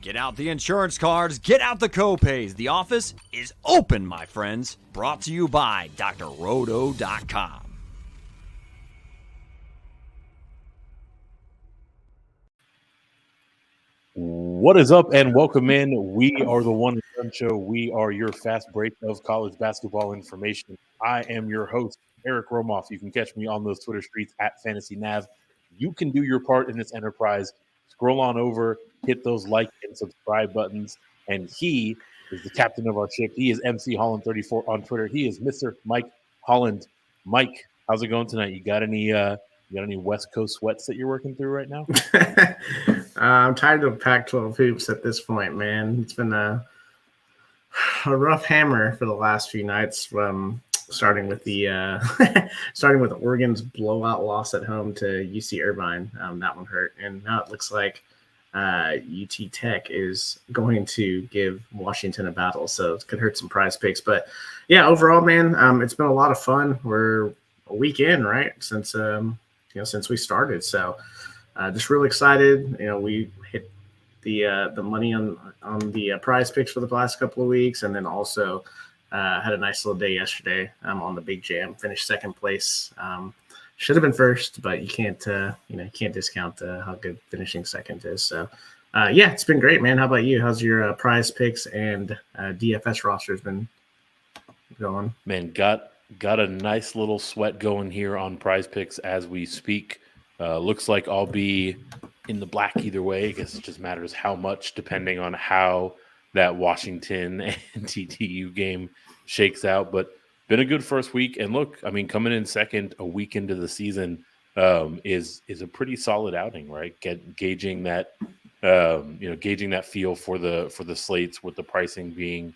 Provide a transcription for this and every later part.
Get out the insurance cards, get out the copays. The office is open, my friends. Brought to you by drroto.com. What is up, and welcome in. We are the One and Done Show. We are your fast break of college basketball information. I am your host, Eric Romoff. You can catch me on those Twitter streets at FantasyNav. You can do your part in this enterprise. Scroll on over, hit those like and subscribe buttons. And he is the captain of our ship. He is MC Holland34 on Twitter. He is Mr. Mike Holland. Mike, how's it going tonight? You got any West Coast sweats that you're working through right now? I'm tired of Pac-12 hoops at this point, man. It's been a rough hammer for the last few nights. Starting with Oregon's blowout loss at home to UC Irvine. That one hurt, and now it looks like UT Tech is going to give Washington a battle, so it could hurt some prize picks. But yeah, overall, man, it's been a lot of fun. We're a week in, right, since we started, so just really excited. We hit the money on the prize picks for the last couple of weeks, and then also had a nice little day yesterday on the big jam. Finished second place. Should have been first, but you can't discount how good finishing second is. So yeah, it's been great, man. How about you? How's your prize picks and DFS rosters been going? Man, got a nice little sweat going here on prize picks as we speak. Looks like I'll be in the black either way. I guess it just matters how much, depending on how that Washington and TTU game shakes out. But been a good first week. And look, I mean, coming in second a week into the season is a pretty solid outing, right? Gauging that feel for the slates, with the pricing being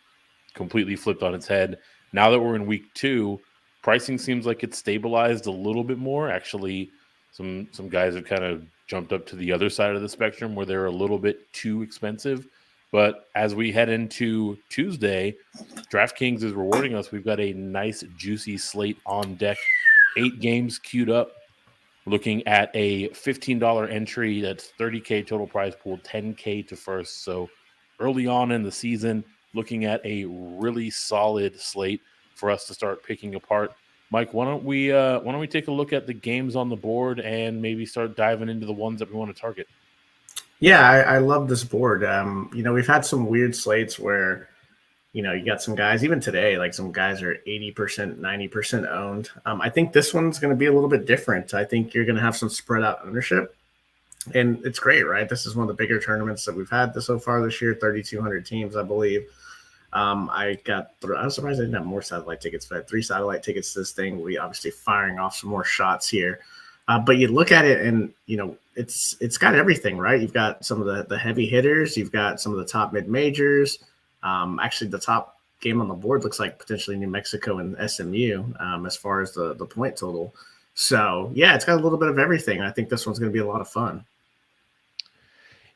completely flipped on its head. Now that we're in week 2, pricing seems like it's stabilized a little bit more. Actually, some guys have kind of jumped up to the other side of the spectrum where they're a little bit too expensive. But as we head into Tuesday, DraftKings is rewarding us. We've got a nice, juicy slate on deck. 8 games queued up. Looking at a $15 entry, that's $30K total prize pool, $10K to first. So early on in the season, looking at a really solid slate for us to start picking apart. Mike, why don't we take a look at the games on the board and maybe start diving into the ones that we want to target? Yeah, I love this board. We've had some weird slates where, you got some guys, even today, like some guys are 80%, 90% owned. I think this one's going to be a little bit different. I think you're going to have some spread out ownership, and it's great, right? This is one of the bigger tournaments that we've had so far this year, 3,200 teams, I believe. I was surprised I didn't have more satellite tickets, but I had 3 satellite tickets to this thing. We obviously firing off some more shots here. But you look at it and, it's got everything, right? You've got some of the heavy hitters. You've got some of the top mid-majors. Actually, the top game on the board looks like potentially New Mexico and SMU as far as the point total. So, yeah, it's got a little bit of everything. I think this one's going to be a lot of fun.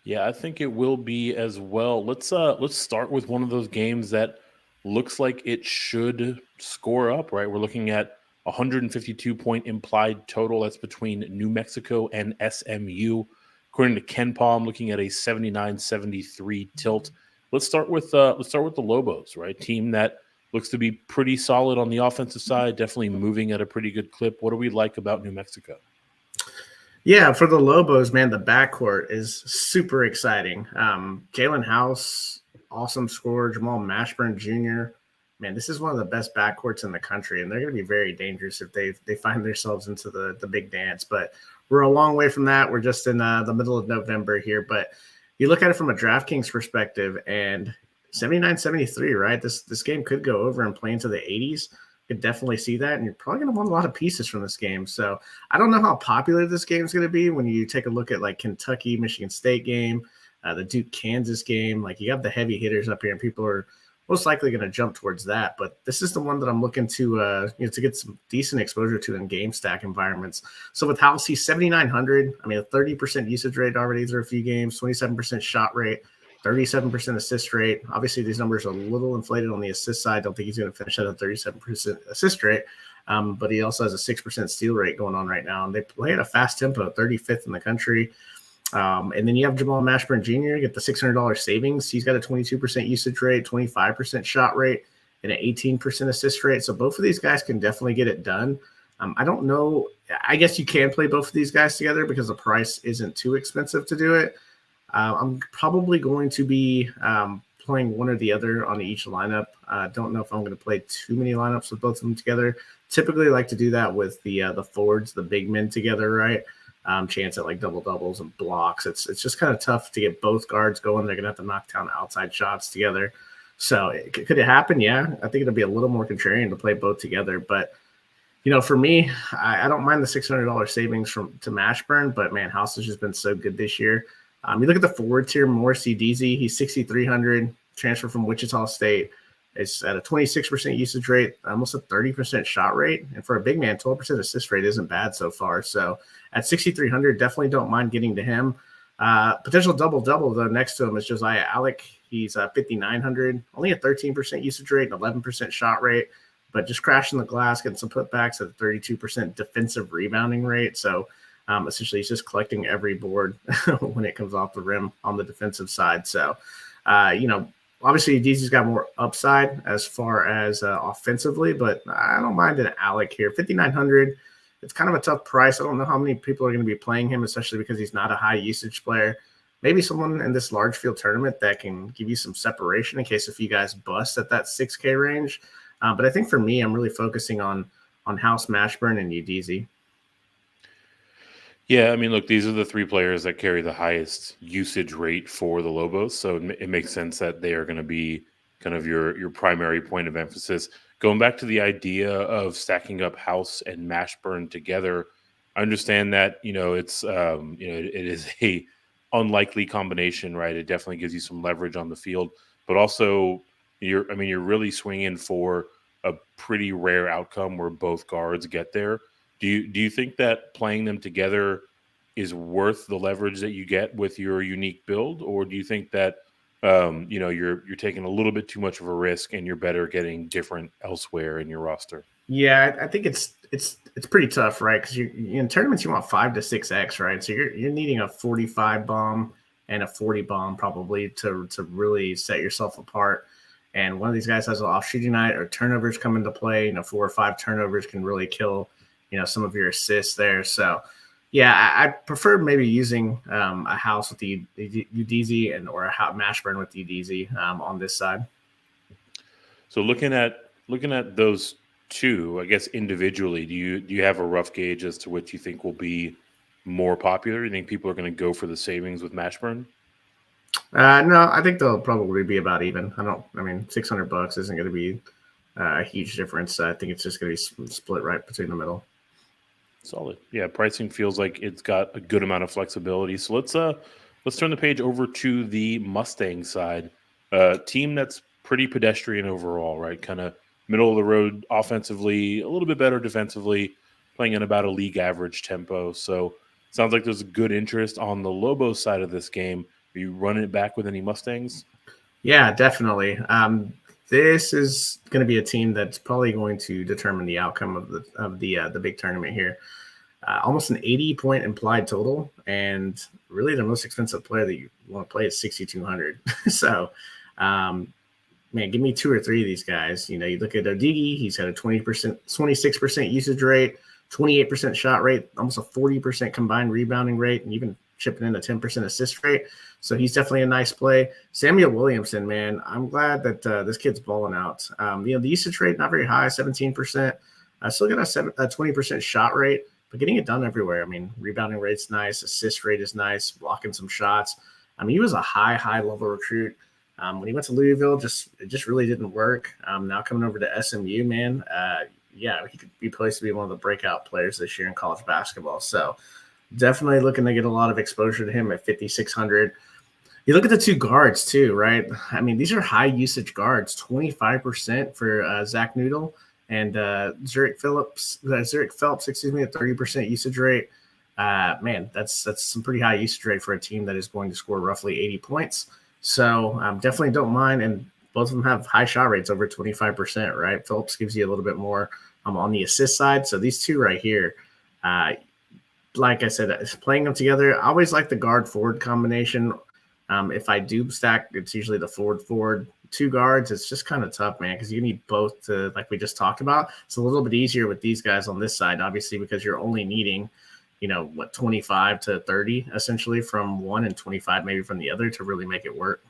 Yeah, I think it will be as well. Let's start with one of those games that looks like it should score up, right? We're looking at 152-point implied total. That's between New Mexico and SMU. According to Ken Palm, looking at a 79-73 tilt. Let's start with the Lobos, right? Team that looks to be pretty solid on the offensive side, definitely moving at a pretty good clip. What do we like about New Mexico? Yeah, for the Lobos, man, the backcourt is super exciting. Jalen House, awesome scorer. Jamal Mashburn Jr., man, this is one of the best backcourts in the country, and they're going to be very dangerous if they find themselves into the big dance. But we're a long way from that. We're just in the middle of November here. But you look at it from a DraftKings perspective, and 79-73, right? This game could go over and play into the 80s. Could definitely see that, and you're probably going to want a lot of pieces from this game. So I don't know how popular this game is going to be when you take a look at like Kentucky, Michigan State game, the Duke, Kansas game. Like, you have the heavy hitters up here, and people are most likely going to jump towards that. But this is the one that I'm looking to get some decent exposure to in game stack environments. So with House, he's 7,900. I mean, a 30% usage rate already through a few games, 27% shot rate, 37% assist rate. Obviously, these numbers are a little inflated on the assist side. Don't think he's going to finish at a 37% assist rate. But he also has a 6% steal rate going on right now. And they play at a fast tempo, 35th in the country. And then you have Jamal Mashburn Jr. You get the $600 savings. He's got a 22% usage rate, 25% shot rate, and an 18% assist rate. So both of these guys can definitely get it done. I don't know. I guess you can play both of these guys together because the price isn't too expensive to do it. I'm probably going to be playing one or the other on each lineup. Don't know if I'm going to play too many lineups with both of them together. Typically like to do that with the forwards, the big men together, right? Chance at like double doubles and blocks. It's just kind of tough to get both guards going. They're going to have to knock down outside shots together. So could it happen? Yeah. I think it'll be a little more contrarian to play both together, but for me, I don't mind the $600 savings to Mashburn, but man, House has just been so good this year. You look at the forwards here, Morrissey Deasy, he's 6,300, transfer from Wichita State. It's at a 26% usage rate, almost a 30% shot rate. And for a big man, 12% assist rate isn't bad so far. So at 6,300, definitely don't mind getting to him. Potential double-double, though, next to him is Josiah Alec. He's 5,900, only a 13% usage rate and 11% shot rate, but just crashing the glass, getting some putbacks at a 32% defensive rebounding rate. So essentially he's just collecting every board when it comes off the rim on the defensive side. So, obviously Deasy's got more upside as far as offensively, but I don't mind an Alec here. 5,900, it's kind of a tough price. I don't know how many people are going to be playing him, especially because he's not a high usage player. Maybe someone in this large field tournament that can give you some separation in case if you guys bust at that 6K range. But I think for me, I'm really focusing on House, Mashburn, and Udeze. Yeah, I mean, look, these are the three players that carry the highest usage rate for the Lobos, so it makes sense that they are going to be kind of your primary point of emphasis. Going back to the idea of stacking up House and Mashburn together, I understand that it's it is a unlikely combination, right? It definitely gives you some leverage on the field, but also you're really swinging for a pretty rare outcome where both guards get there. Do you think that playing them together is worth the leverage that you get with your unique build, or do you think that you're taking a little bit too much of a risk and you're better getting different elsewhere in your roster? Yeah, I think it's pretty tough, right? Because in tournaments you want 5 to 6x, right? So you're needing a 45 bomb and a 40 bomb probably to really set yourself apart. And one of these guys has an off shooting night or turnovers come into play. 4 or 5 turnovers can really kill some of your assists there. So yeah, I prefer maybe using a House with the Udeze or a Mashburn with the Udeze on this side. So looking at those two, I guess individually, do you have a rough gauge as to which you think will be more popular? You think people are going to go for the savings with Mashburn? No, I think they'll probably be about even. $600 isn't going to be a huge difference. I think it's just going to be split right between the middle. Solid. Yeah, pricing feels like it's got a good amount of flexibility. So let's turn the page over to the Mustang side. Team that's pretty pedestrian overall, right? Kind of middle of the road offensively, a little bit better defensively, playing at about a league average tempo. So sounds like there's a good interest on the Lobos side of this game. Are you running it back with any Mustangs? Yeah, definitely. This is going to be a team that's probably going to determine the outcome of the big tournament here. Almost an 80-point implied total, and really the most expensive player that you want to play is 6,200. So, man, give me 2 or 3 of these guys. You look at Odigi, he's got a 26% usage rate, 28% shot rate, almost a 40% combined rebounding rate, and even chipping in a 10% assist rate. So he's definitely a nice play. Samuel Williamson, man, I'm glad that this kid's balling out. The usage rate, not very high, 17%. Still got a 20% shot rate, but getting it done everywhere. Rebounding rate's nice. Assist rate is nice. Blocking some shots. He was a high level recruit. When he went to Louisville, it just really didn't work. Now coming over to SMU, man, he could be poised to be one of the breakout players this year in college basketball. So definitely looking to get a lot of exposure to him at 5,600. You look at the 2 guards too, right? These are high usage guards, 25% for Zach Noodle and Zurich Phelps, a 30% usage rate. Man, that's some pretty high usage rate for a team that is going to score roughly 80 points. So definitely don't mind. And both of them have high shot rates over 25%, right? Phillips gives you a little bit more on the assist side. So these 2 right here, like I said, playing them together, I always like the guard forward combination. If I do stack, it's usually the forward. Two guards, it's just kind of tough, man, because you need both to, like we just talked about. It's a little bit easier with these guys on this side, obviously, because you're only needing, 25 to 30 essentially from one and 25 maybe from the other to really make it work.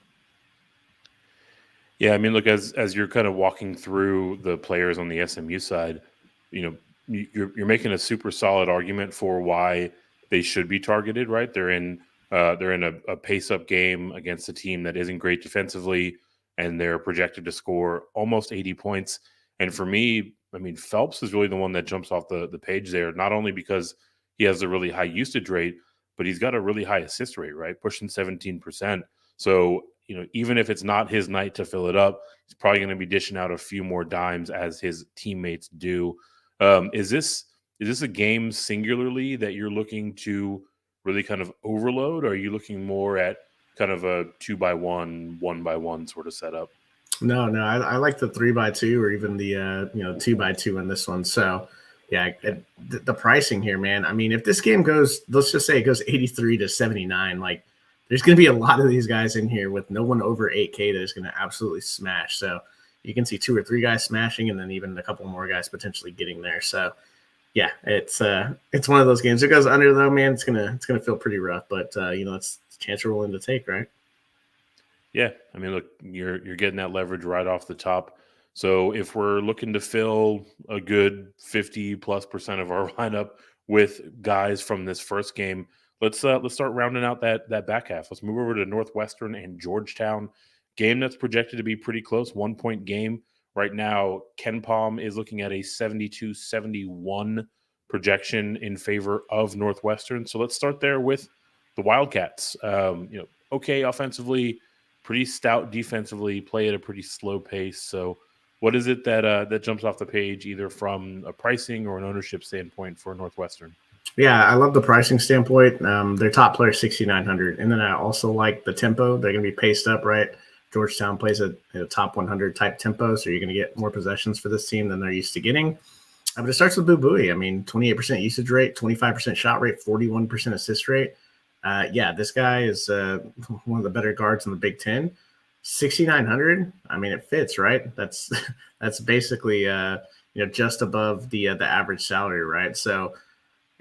Yeah, I mean, look, as you're kind of walking through the players on the SMU side, you're making a super solid argument for why they should be targeted, right? They're in a pace-up game against a team that isn't great defensively, and they're projected to score almost 80 points. And for me, I mean, Phelps is really the one that jumps off the page there, not only because he has a really high usage rate, but he's got a really high assist rate, right? Pushing 17%. So, even if it's not his night to fill it up, he's probably going to be dishing out a few more dimes as his teammates do. Is this a game singularly that you're looking to really kind of overload, or are you looking more at kind of a 2x1, 1x1 sort of setup? No, I like the 3x2 or even the 2x2 in this one. So yeah, the pricing here, man. I mean, if this game goes, let's just say it goes 83 to 79, like there's going to be a lot of these guys in here with no one over 8K that is going to absolutely smash. So you can see 2 or 3 guys smashing, and then even a couple more guys potentially getting there. So yeah, it's one of those games. If it goes under though, man, it's gonna feel pretty rough. But it's a chance you're willing to take, right? Yeah, I mean, look, you're getting that leverage right off the top. So if we're looking to fill a good 50+% of our lineup with guys from this first game, let's start rounding out that back half. Let's move over to Northwestern and Georgetown. Game that's projected to be pretty close, 1-point game. Right now, Ken Palm is looking at a 72-71 projection in favor of Northwestern. So let's start there with the Wildcats. Okay offensively, pretty stout defensively, play at a pretty slow pace. So what is it that jumps off the page, either from a pricing or an ownership standpoint for Northwestern? Yeah, I love the pricing standpoint. Their top player is 6,900, and then I also like the tempo. They're going to be paced up, right? Georgetown plays a top 100 type tempo, so you're going to get more possessions for this team than they're used to getting. But it starts with Boo Buie. I mean, 28% usage rate, 25% shot rate, 41% assist rate. This guy is one of the better guards in the Big Ten. 6,900. I mean, it fits, right? That's basically just above the average salary, right? So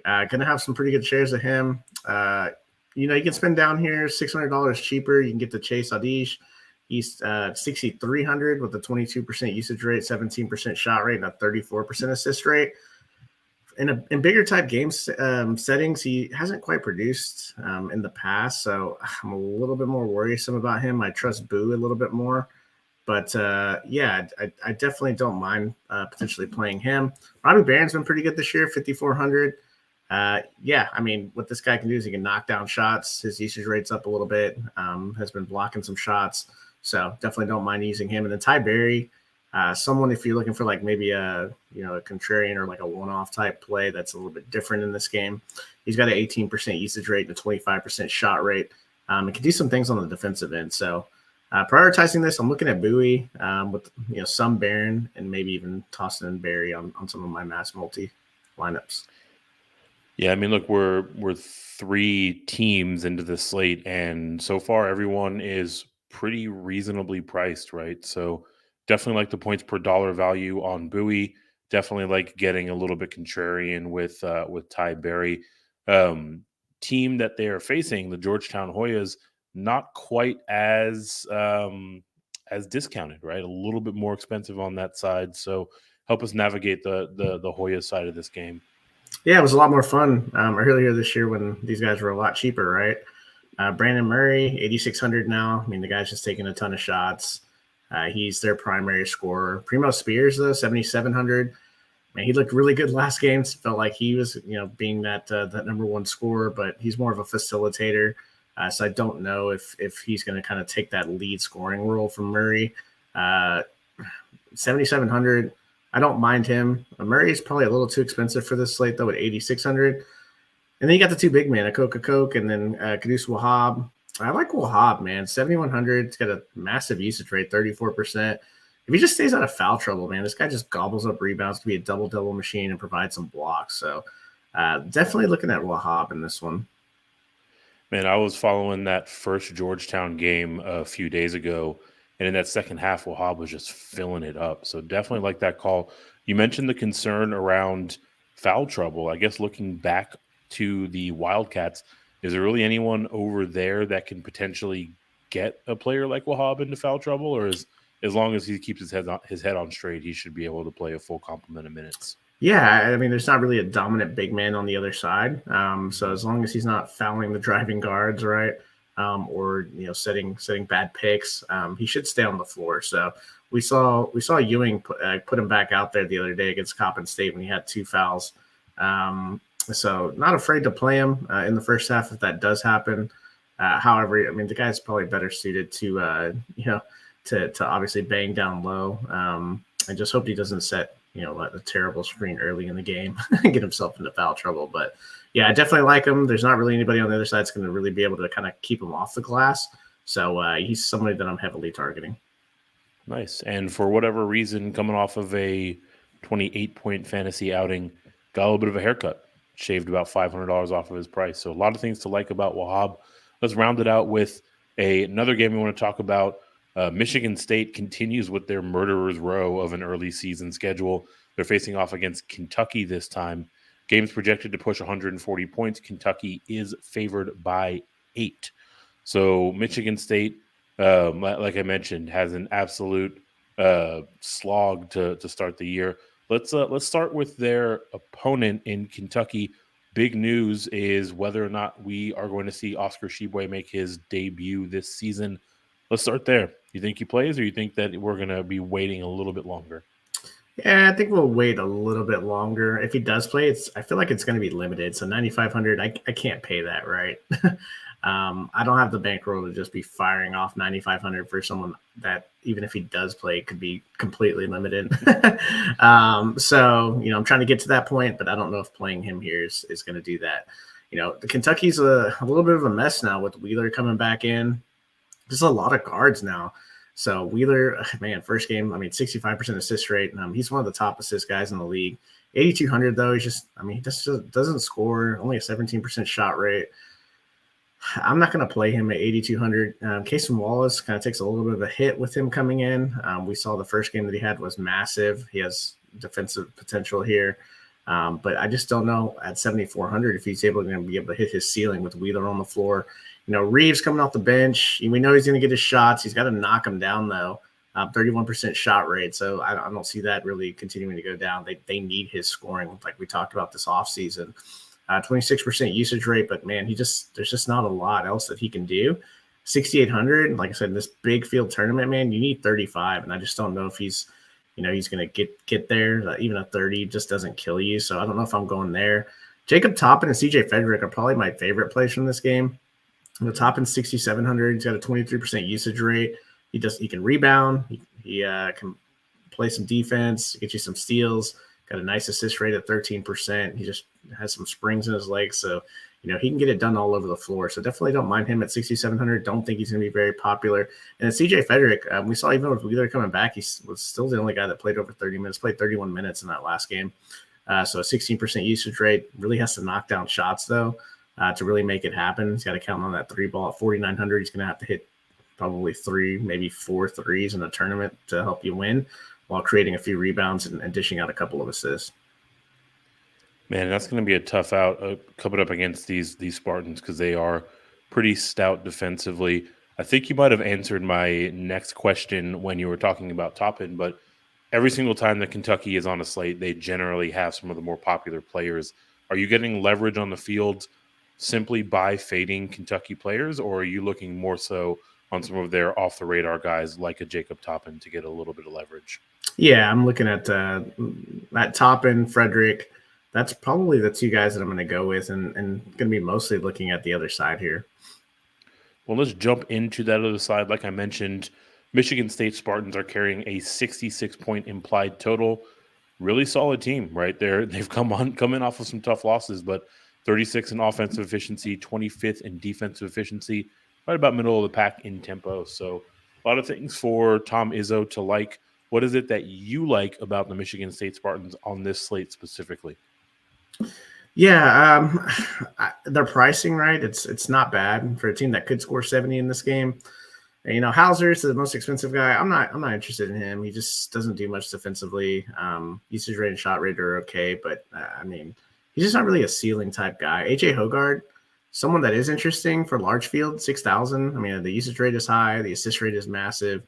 gonna have some pretty good shares of him. You can spend down here $600 cheaper. You can get the Chase Adish. He's 6,300 with a 22% usage rate, 17% shot rate, and a 34% assist rate. In bigger type games settings, he hasn't quite produced in the past, so I'm a little bit more worrisome about him. I trust Boo a little bit more, but I definitely don't mind potentially playing him. Robbie Barron's been pretty good this year, 5,400. I mean, what this guy can do is he can knock down shots. His usage rate's up a little bit, has been blocking some shots, so definitely don't mind using him. And then Ty Berry, someone if you're looking for like maybe a contrarian or like a one-off type play that's a little bit different in this game. He's got an 18% usage rate and a 25% shot rate. It can do some things on the defensive end. So prioritizing this, I'm looking at Bowie with some Barron and maybe even tossing in Berry on some of my mass multi lineups. Yeah, I mean, look, we're 3 teams into the slate, and so far everyone is pretty reasonably priced, right? So definitely like the points per dollar value on Bowie. Definitely like getting a little bit contrarian with Ty Berry. Team that they are facing, the Georgetown Hoyas, not quite as discounted, right? A little bit more expensive on that side. So help us navigate the Hoyas side of this game. Yeah, it was a lot more fun earlier this year when these guys were a lot cheaper, right? Brandon Murray, 8,600 now. I mean, the guy's just taking a ton of shots. He's their primary scorer. Primo Spears, though, 7,700. Man, he looked really good last game. Felt like he was, being that number one scorer, but he's more of a facilitator. So I don't know if he's going to kind of take that lead scoring role from Murray. 7,700. I don't mind him. Murray's probably a little too expensive for this slate, though, at 8,600. And then you got the 2 big men, a Coke, and then Kudus Wahab. I like Wahab, man. 7,100. It's got a massive usage rate, 34%. If he just stays out of foul trouble, man, this guy just gobbles up rebounds, can be a double-double machine and provide some blocks. So Definitely looking at Wahab in this one. Man, I was following that first Georgetown game a few days ago, and in that second half, Wahab was just filling it up. So definitely like that call. You mentioned the concern around foul trouble. I guess looking back to the Wildcats, is there really anyone over there that can potentially get a player like Wahab into foul trouble, or is as long as he keeps his head on straight, he should be able to play a full complement of minutes? Yeah, I mean, there's not really a dominant big man on the other side. So as long as he's not fouling the driving guards, right, or setting bad picks, he should stay on the floor. So we saw Ewing put him back out there the other day against Coppin State when he had 2 fouls. So not afraid to play him in the first half if that does happen. However, I mean, the guy's probably better suited to to obviously bang down low. I just hope he doesn't set a terrible screen early in the game and get himself into foul trouble. But yeah, I definitely like him. There's not really anybody on the other side that's going to really be able to kind of keep him off the glass. So he's somebody that I'm heavily targeting. Nice. And for whatever reason, coming off of a 28-point fantasy outing, got a little bit of a haircut, shaved about $500 off of his price. So a lot of things to like about Wahab. Let's round it out with another game we want to talk about. Michigan State continues with their murderer's row of an early season schedule. They're facing off against Kentucky this time. Game's projected to push 140 points. Kentucky is favored by 8. So Michigan State, like I mentioned, has an absolute slog to start the year. Let's start with their opponent in Kentucky. Big news is whether or not we are going to see Oscar Tshiebwe make his debut this season. Let's start there. You think he plays, or you think that we're going to be waiting a little bit longer? Yeah, I think we'll wait a little bit longer. If he does play, I feel like it's going to be limited. So 9,500, I can't pay that, right? I don't have the bankroll to just be firing off 9,500 for someone that, even if he does play, could be completely limited. So I'm trying to get to that point, but I don't know if playing him here is going to do that. The Kentucky's a little bit of a mess now with Wheeler coming back in. There's a lot of guards now. So Wheeler, man, first game, 65% assist rate. He's one of the top assist guys in the league. 8,200 though, he just doesn't score. Only a 17% shot rate. I'm not going to play him at 8,200. Cason Wallace kind of takes a little bit of a hit with him coming in. We saw the first game that he had was massive. He has defensive potential here. But I just don't know at 7,400 if he's able to be able to hit his ceiling with Wheeler on the floor. Reeves coming off the bench. We know he's going to get his shots. He's got to knock them down, though. 31% shot rate. So I don't see that really continuing to go down. They need his scoring, like we talked about this offseason. 26% usage rate, but man, there's just not a lot else that he can do. 6,800, like I said, in this big field tournament, man, you need 35, and I just don't know if he's going to get there. Even a 30 just doesn't kill you. So I don't know if I'm going there. Jacob Toppin and CJ Frederick are probably my favorite plays from this game. Toppin 6,700. He's got a 23% usage rate. He can rebound. He can play some defense, get you some steals. Got a nice assist rate at 13%. He just has some springs in his legs, so he can get it done all over the floor. So definitely don't mind him at 6,700. Don't think he's going to be very popular. And then CJ Frederick, we saw even with Wheeler coming back, he was still the only guy that played over 30 minutes. Played 31 minutes in that last game. So a 16% usage rate. Really has to knock down shots though to really make it happen. He's got to count on that 3 ball at 4,900. He's going to have to hit probably 3, maybe 4 threes in a tournament to help you win, while creating a few rebounds and dishing out a couple of assists. Man, that's going to be a tough out coming up against these Spartans because they are pretty stout defensively. I think you might have answered my next question when you were talking about Toppin, but every single time that Kentucky is on a slate, they generally have some of the more popular players. Are you getting leverage on the field simply by fading Kentucky players, or are you looking more so on some of their off-the-radar guys like a Jacob Toppin to get a little bit of leverage? Yeah, I'm looking at Toppin, Frederick. That's probably the 2 guys that I'm going to go with, and going to be mostly looking at the other side here. Well, let's jump into that other side. Like I mentioned, Michigan State Spartans are carrying a 66-point implied total. Really solid team, right there. They've come in off of some tough losses, but 36 in offensive efficiency, 25th in defensive efficiency, right about middle of the pack in tempo. So a lot of things for Tom Izzo to like. What is it that you like about the Michigan State Spartans on this slate specifically? Yeah, their pricing, right? It's not bad for a team that could score 70 in this game. And, Hauser's the most expensive guy. I'm not interested in him. He just doesn't do much defensively. Usage rate and shot rate are okay, but he's just not really a ceiling type guy. AJ Hogard, someone that is interesting for large field, 6,000. The usage rate is high, the assist rate is massive.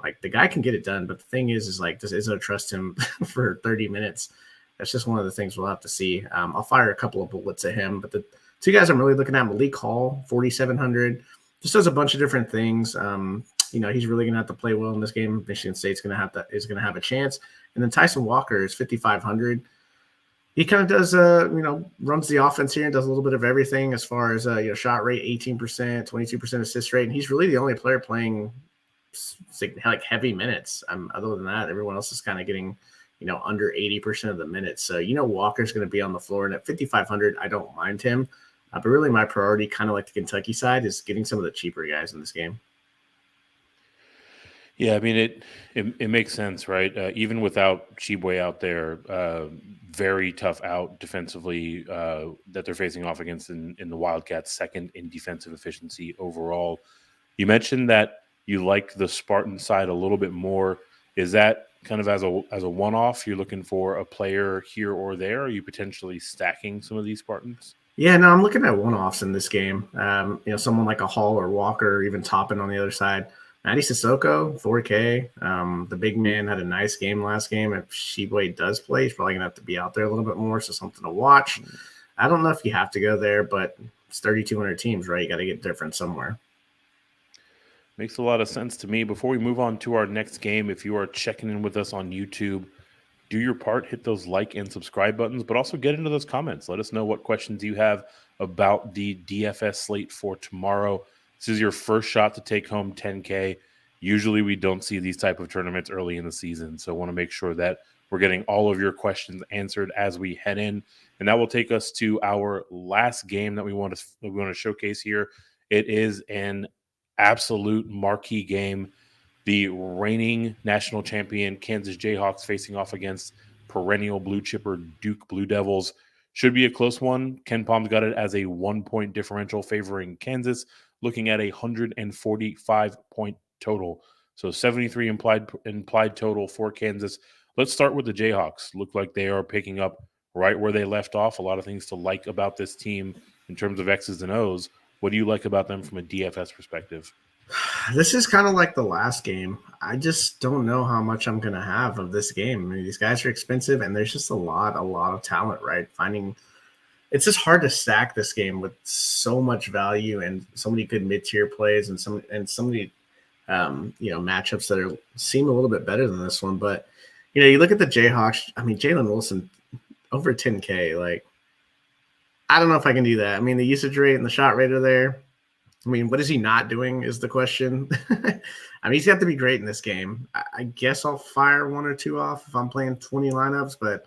Like, the guy can get it done, but the thing is like, does Izzo trust him for 30 minutes? That's just one of the things we'll have to see. I'll fire a couple of bullets at him, but the two guys I'm really looking at, Malik Hall, 4,700, just does a bunch of different things. He's really going to have to play well in this game. Michigan State's going to have a chance. And then Tyson Walker is 5,500. He kind of does, runs the offense here and does a little bit of everything as far as shot rate, 18%, 22% assist rate, and he's really the only player playing like heavy minutes. Other than that, everyone else is kind of getting under 80% of the minutes. So, Walker's going to be on the floor. And at 5,500, I don't mind him. But really my priority, kind of like the Kentucky side, is getting some of the cheaper guys in this game. Yeah, it makes sense, right? Even without Chibwe out there, very tough out defensively that they're facing off against in the Wildcats, second in defensive efficiency overall. You mentioned that you like the Spartan side a little bit more. Is that kind of as a one-off? You're looking for a player here or there? Are you potentially stacking some of these Spartans? Yeah, no, I'm looking at one-offs in this game. Someone like a Hall or Walker, or even Toppin on the other side. Matty Sissoko, 4K. The big man had a nice game last game. If Sheboy does play, he's probably going to have to be out there a little bit more, so something to watch. I don't know if you have to go there, but it's 3,200 teams, right? You got to get different somewhere. Makes a lot of sense to me. Before we move on to our next game, if you are checking in with us on YouTube, do your part, hit those like and subscribe buttons, but also get into those comments. Let us know what questions you have about the DFS slate for tomorrow. This is your first shot to take home 10K. Usually we don't see these type of tournaments early in the season, so I want to make sure that we're getting all of your questions answered as we head in. And that will take us to our last game that we want to showcase here. It is an absolute marquee game. The reigning national champion Kansas Jayhawks facing off against perennial blue chipper Duke Blue Devils. Should be a close one. Ken Palm's got it as a 1-point differential favoring Kansas, looking at 145-point total. So 73 implied total for Kansas. Let's start with the Jayhawks. Look like they are picking up right where they left off. A lot of things to like about this team in terms of X's and O's. What do you like about them from a DFS perspective? This is kind of like the last game. I just don't know how much I'm going to have of this game. These guys are expensive, and there's just a lot of talent, right? It's just hard to stack this game with so much value and so many good mid-tier plays and so many matchups that seem a little bit better than this one. But you look at the Jayhawks. Jalen Wilson over 10K. Like, I don't know if I can do that. The usage rate and the shot rate are there. What is he not doing is the question. He's got to be great in this game. I guess I'll fire one or two off if I'm playing 20 lineups, but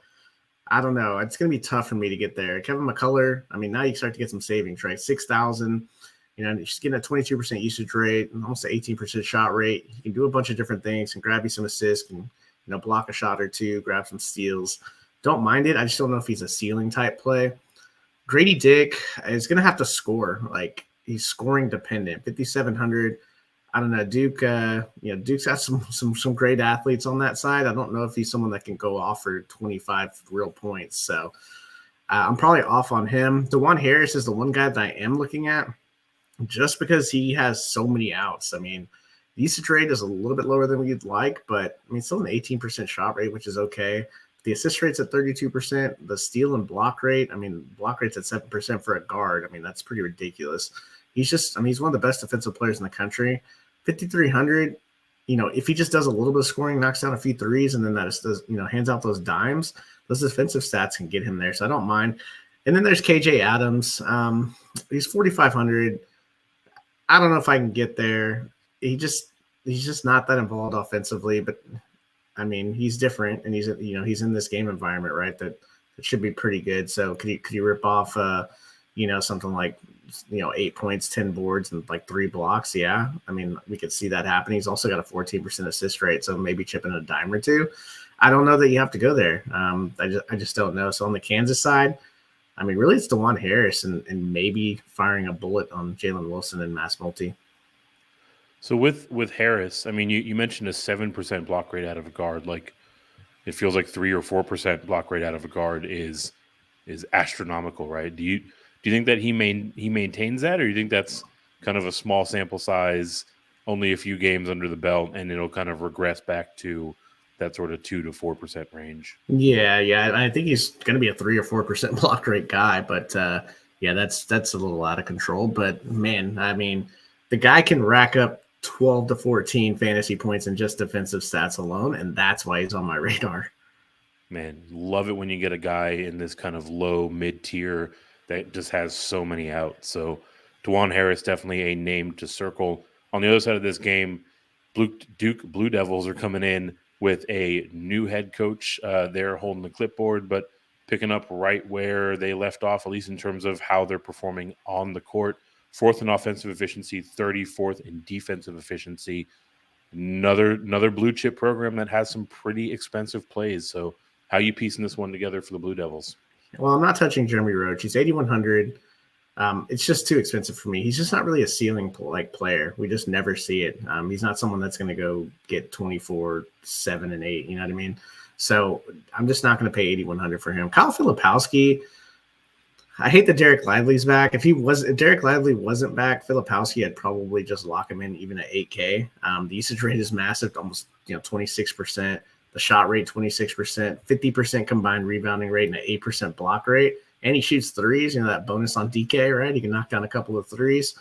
I don't know. It's going to be tough for me to get there. Kevin McCullough, now you start to get some savings, right? 6,000. She's getting a 22% usage rate and almost an 18% shot rate. You can do a bunch of different things and grab you some assists and, block a shot or two, grab some steals. Don't mind it. I just don't know if he's a ceiling type play. Grady Dick is going to have to score. Like, he's scoring dependent. 5,700. I don't know. Duke, Duke's got some great athletes on that side. I don't know if he's someone that can go off for 25 real points. So I'm probably off on him. DeJuan Harris is the one guy that I am looking at just because he has so many outs. The usage rate is a little bit lower than we'd like, but still an 18% shot rate, which is okay. The assist rate's at 32%. The steal and block rate, block rate's at 7% for a guard. That's pretty ridiculous. He's just, he's one of the best defensive players in the country. 5,300, if he just does a little bit of scoring, knocks down a few threes, and then hands out those dimes, those defensive stats can get him there. So I don't mind. And then there's KJ Adams. He's 4,500. I don't know if I can get there. He's just not that involved offensively, but he's different, and he's in this game environment, right? That should be pretty good. So could you rip off, something like, 8 points, 10 boards, and like 3 blocks? Yeah. We could see that happening. He's also got a 14% assist rate. So maybe chipping a dime or two. I don't know that you have to go there. I just don't know. So on the Kansas side, I mean, really, it's DeJuan Harris and maybe firing a bullet on Jalen Wilson and Mass Multi. So with Harris, I mean, you mentioned a 7% block rate out of a guard. Like, it feels like 3 or 4% block rate out of a guard is astronomical, right? Do you think that he maintains that, or you think that's kind of a small sample size, only a few games under the belt, and it'll kind of regress back to that sort of 2 to 4% range? Yeah. I think he's going to be a 3 or 4% block rate guy, but yeah, that's a little out of control. But man, I mean, the guy can rack up 12 to 14 fantasy points in just defensive stats alone, and that's why he's on my radar. Man, love it when you get a guy in this kind of low mid tier that just has so many outs. So DeJuan Harris, definitely a name to circle. On the other side of this game, Duke Blue Devils are coming in with a new head coach. They're holding the clipboard, but picking up right where they left off, at least in terms of how they're performing on the court. 4th in offensive efficiency, 34th in defensive efficiency. Another blue chip program that has some pretty expensive plays. So how are you piecing this one together for the Blue Devils? Well, I'm not touching Jeremy Roach. He's 8,100. It's just too expensive for me. He's just not really a ceiling player. We just never see it. He's not someone that's going to go get 24, 7, and 8. You know what I mean? So I'm just not going to pay 8,100 for him. Kyle Filipowski, I hate that Derek Lively's back. If Derek Lively wasn't back, Filipowski, I'd probably just lock him in even at 8K. The usage rate is massive, almost 26%. The shot rate 26%, 50% combined rebounding rate, and an 8% block rate. And he shoots threes, that bonus on DK, right? He can knock down a couple of threes.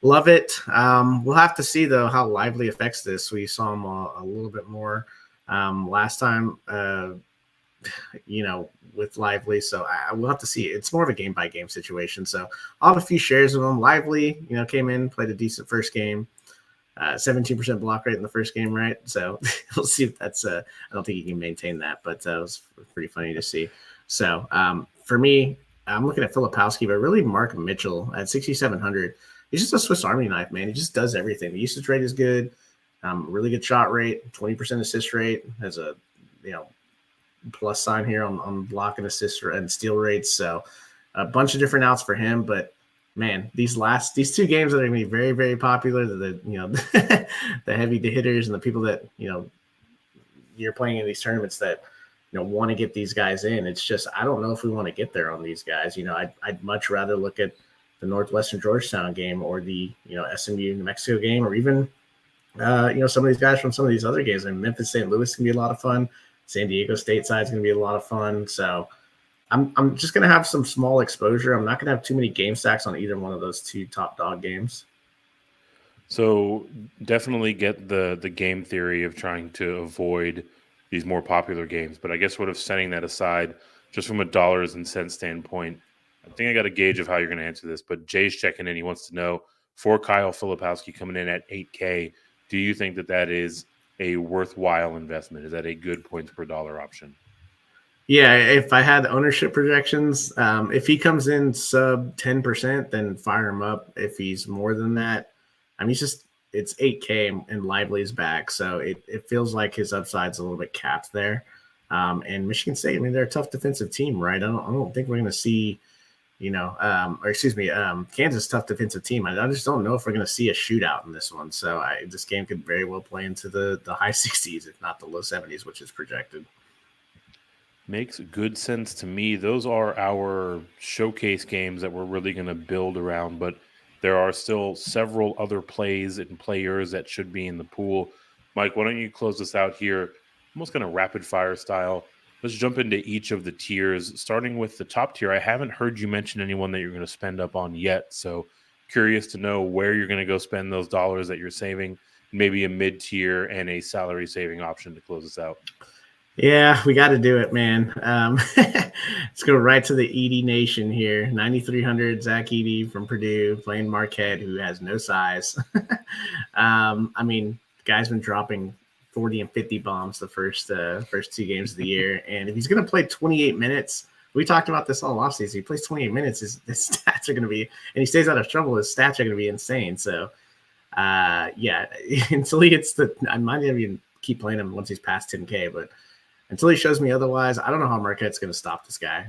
Love it. We'll have to see, though, how Lively affects this. We saw him a little bit more last time, with Lively. So we'll have to see. It's more of a game-by-game situation. So I'll have a few shares of him. Lively, came in, played a decent first game. 17% block rate in the first game, right? So we'll see if that's I don't think he can maintain that, but it was pretty funny to see. So for me, I'm looking at Filipowski, but really Mark Mitchell at 6,700. He's just a Swiss Army knife, man. He just does everything. The usage rate is good, really good shot rate, 20% assist rate, has a plus sign here on block and assist and steal rates. So a bunch of different outs for him, but man, these 2 games that are going to be very, very popular, the heavy hitters and the people that, you're playing in these tournaments that, want to get these guys in. It's just, I don't know if we want to get there on these guys. I'd much rather look at the Northwestern Georgetown game or the, SMU New Mexico game, or even, some of these guys from some of these other games. I mean, Memphis St. Louis can be a lot of fun. San Diego State side is going to be a lot of fun. So I'm just going to have some small exposure. I'm not going to have too many game stacks on either one of those 2 top dog games. So definitely get the game theory of trying to avoid these more popular games. But I guess sort of setting that aside, just from a dollars and cents standpoint, I think I got a gauge of how you're going to answer this. But Jay's checking in. He wants to know, for Kyle Filipowski coming in at 8K, do you think that is a worthwhile investment? Is that a good points per dollar option? Yeah, if I had ownership projections, if he comes in sub 10%, then fire him up. If he's more than that, I mean, it's 8K and Lively's back, so it feels like his upside's a little bit capped there. And Michigan State, I mean, they're a tough defensive team, right? I don't think we're going to see, Kansas tough defensive team. I just don't know if we're going to see a shootout in this one. So this game could very well play into the high 60s, if not the low 70s, which is projected. Makes good sense to me. Those are our showcase games that we're really going to build around, but there are still several other plays and players that should be in the pool. Mike, why don't you close this out here? Almost kind of rapid fire style. Let's jump into each of the tiers, starting with the top tier. I haven't heard you mention anyone that you're going to spend up on yet, so curious to know where you're going to go spend those dollars that you're saving, maybe a mid-tier and a salary saving option to close us out. Yeah, we got to do it, man. Let's go right to the Edey Nation here. 9,300, Zach Edey from Purdue playing Marquette, who has no size. I mean, guy's been dropping 40 and 50 bombs the first 2 games of the year. And if he's going to play 28 minutes, we talked about this all offseason. He plays 28 minutes, his stats are going to be, and he stays out of trouble, his stats are going to be insane. So, yeah, until he gets I might even keep playing him once he's past 10K, but until he shows me otherwise, I don't know how Marquette's going to stop this guy.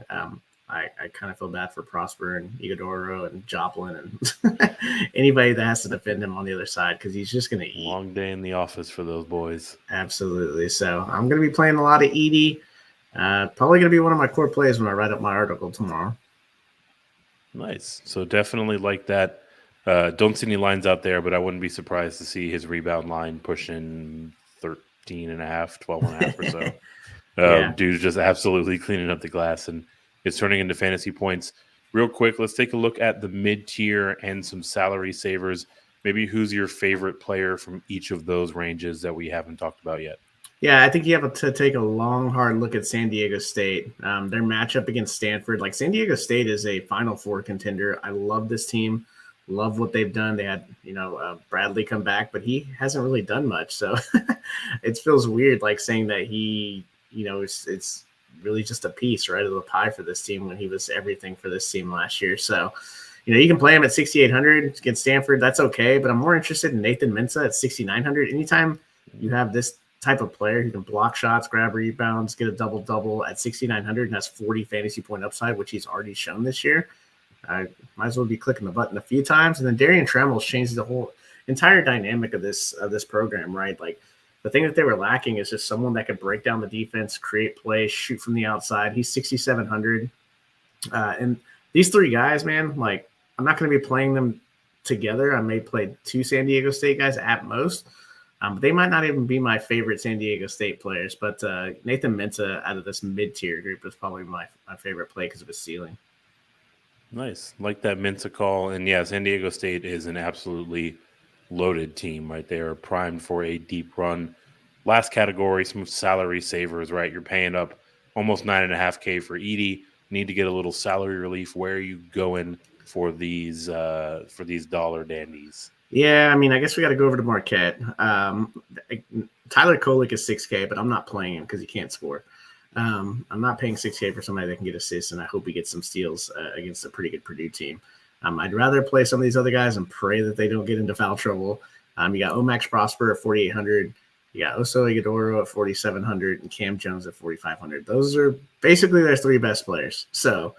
I kind of feel bad for Prosper and Igodoro and Joplin and anybody that has to defend him on the other side because he's just going to eat. Long day in the office for those boys. Absolutely. So I'm going to be playing a lot of Edie. Probably going to be one of my core plays when I write up my article tomorrow. Nice. So definitely like that. Don't see any lines out there, but I wouldn't be surprised to see his rebound line pushing 13 and a half, 12 and a half or so. Yeah. Dude's just absolutely cleaning up the glass, and it's turning into fantasy points. Real quick, let's take a look at the mid-tier and some salary savers. Maybe who's your favorite player from each of those ranges that we haven't talked about yet? Yeah, I think you have to take a long, hard look at San Diego State. Their matchup against Stanford. Like, San Diego State is a Final Four contender. I love this team. Love what they've done. They had, Bradley come back, but he hasn't really done much. So it feels weird, like saying that he, it's really just a piece, right, of the pie for this team when he was everything for this team last year. So, you can play him at 6,800 against Stanford. That's okay. But I'm more interested in Nathan Mensah at 6,900. Anytime you have this type of player who can block shots, grab rebounds, get a double-double at 6,900 and has 40 fantasy point upside, which he's already shown this year, I might as well be clicking the button a few times. And then Darian Tremmel's changed the whole entire dynamic of this program, right? Like, the thing that they were lacking is just someone that could break down the defense, create plays, shoot from the outside. He's 6,700. And these three guys, man, like, I'm not going to be playing them together. I may play two San Diego State guys at most. But they might not even be my favorite San Diego State players. But Nathan Mensah out of this mid-tier group is probably my favorite play because of his ceiling. Nice. Like that Mensah call. And, yeah, San Diego State is an absolutely loaded team, right? They are primed for a deep run. Last category, some salary savers, right? You're paying up almost $9.5K for Edie. Need to get a little salary relief. Where are you going for these dollar dandies? Yeah, I mean, I guess we got to go over to Marquette. Tyler Kolek is 6K, but I'm not playing him because he can't score. I'm not paying 6K for somebody that can get assists, and I hope he gets some steals against a pretty good Purdue team. I'd rather play some of these other guys and pray that they don't get into foul trouble. You got Omax Prosper at 4,800. You got Oso Ighodaro at 4,700 and Cam Jones at 4,500. Those are basically their three best players. So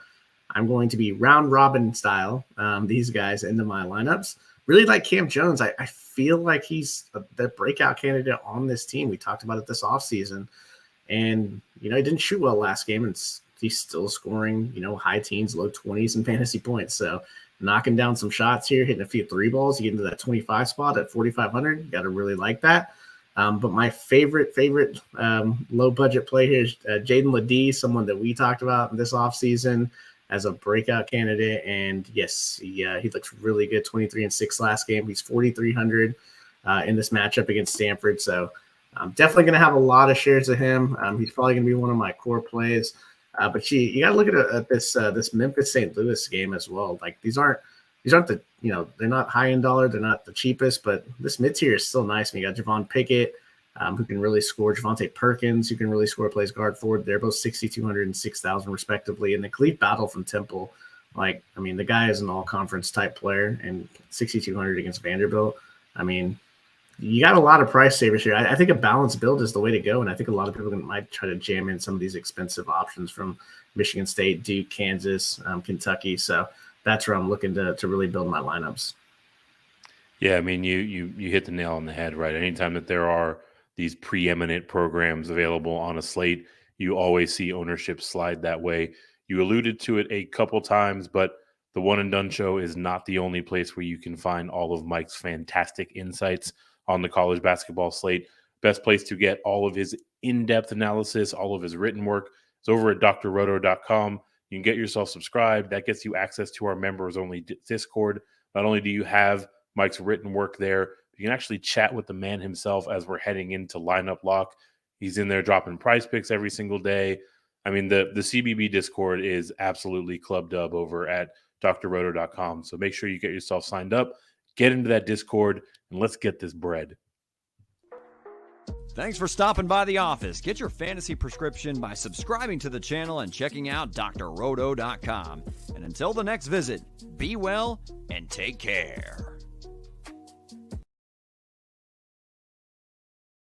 I'm going to be round robin style these guys into my lineups. Really like Cam Jones. I feel like he's the breakout candidate on this team. We talked about it this offseason. And, he didn't shoot well last game, and he's still scoring, high teens, low 20s in fantasy points. So knocking down some shots here, hitting a few three balls, you get into that 25 spot at 4,500. You got to really like that. But my favorite low-budget play here is Jaden Ledee, someone that we talked about this offseason as a breakout candidate. And, yes, he looks really good, 23-6 last game. He's 4,300 in this matchup against Stanford. So I'm definitely going to have a lot of shares of him. He's probably going to be one of my core plays. But you got to look at this Memphis St. Louis game as well. Like, these aren't the, they're not high end dollar. They're not the cheapest, but this mid tier is still nice. And you got Javon Pickett, who can really score. Javonte Perkins, who can really score, plays guard forward. They're both 6,200 and 6,000 respectively. And the Khalif Battle from Temple, the guy is an all conference type player, and 6,200 against Vanderbilt. You got a lot of price savers here. I think a balanced build is the way to go, and I think a lot of people might try to jam in some of these expensive options from Michigan State, Duke, Kansas, Kentucky. So that's where I'm looking to really build my lineups. Yeah, you hit the nail on the head, right? Anytime that there are these preeminent programs available on a slate, you always see ownership slide that way. You alluded to it a couple times, but the One and Done Show is not the only place where you can find all of Mike's fantastic insights on the college basketball slate. Best place to get all of his in-depth analysis, all of his written work is over at drroto.com. You can get yourself subscribed. That gets you access to our members-only Discord. Not only do you have Mike's written work there, you can actually chat with the man himself as we're heading into lineup lock. He's in there dropping prize picks every single day. The CBB Discord is absolutely club dub over at drroto.com. So make sure you get yourself signed up, get into that Discord, and let's get this bread. Thanks for stopping by the office. Get your fantasy prescription by subscribing to the channel and checking out drroto.com. And until the next visit, be well and take care.